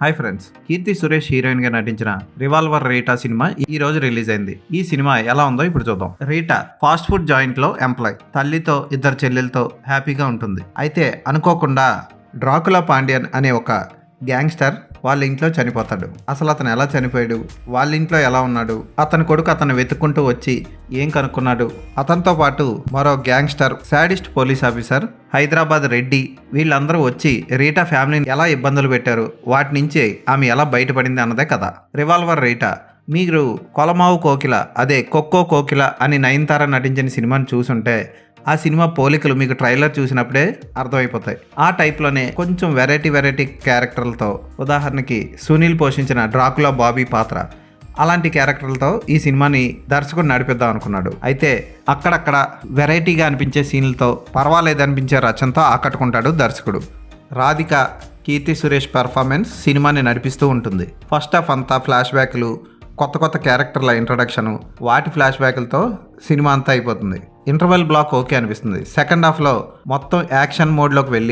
Hi friends, Keerthy Suresh heroine గా నటించిన revolver Rita cinema ఈ రోజు రిలీజ్ అయింది. ఈ సినిమా ఎలా ఉందో ఇప్పుడు చూద్దాం. రీటా ఫాస్ట్ ఫుడ్ జాయింట్ లో ఎంప్లాయ్, తల్లితో ఇద్దరు చెల్లెలతో హ్యాపీగా ఉంటుంది. అయితే అనుకోకుండా డ్రాకులా పాండ్యన్ అనే ఒక గ్యాంగ్స్టర్ వాళ్ళ ఇంట్లో చనిపోతాడు. అసలు అతను ఎలా చనిపోయాడు, వాళ్ళ ఇంట్లో ఎలా ఉన్నాడు, అతని కొడుకు అతను వెతుక్కుంటూ వచ్చి ఏం కనుక్కున్నాడు, అతనితో పాటు మరో gangster, sadist police officer, Hyderabad Reddy, వీళ్ళందరూ వచ్చి రీటా ఫ్యామిలీని ఎలా ఇబ్బందులు పెట్టారు, వాటి నుంచి ఆమె ఎలా బయటపడింది అన్నదే కథ. రివాల్వర్ రీటా మీరు కొలమావు కోకిల, అదే కొక్కో కోకిల అని నయనతార నటించిన సినిమాని చూసుంటే ఆ సినిమా పోలికలు మీకు ట్రైలర్ చూసినప్పుడే అర్థమైపోతాయి. ఆ టైప్లోనే కొంచెం వెరైటీ క్యారెక్టర్లతో, ఉదాహరణకి సునీల్ పోషించిన డ్రాకులా బాబీ పాత్ర, అలాంటి క్యారెక్టర్లతో ఈ సినిమాని దర్శకుడు నడిపిద్దాం అనుకున్నాడు. అయితే అక్కడక్కడ వెరైటీగా అనిపించే సీన్లతో, పర్వాలేదనిపించే రచనతో ఆకట్టుకుంటాడు దర్శకుడు. రాధిక, కీర్తి సురేష్ పెర్ఫార్మెన్స్ సినిమాని నడిపిస్తూ ఉంటుంది. ఫస్ట్ హాఫ్ అంతా ఫ్లాష్ బ్యాక్లు, కొత్త క్యారెక్టర్ల ఇంట్రొడక్షన్, వాటి ఫ్లాష్ బ్యాక్లతో సినిమా అంతా అయిపోతుంది. ఇంటర్వెల్ బ్లాక్ ఓకే అనిపిస్తుంది. సెకండ్ హాఫ్లో మొత్తం యాక్షన్ మోడ్లోకి వెళ్ళి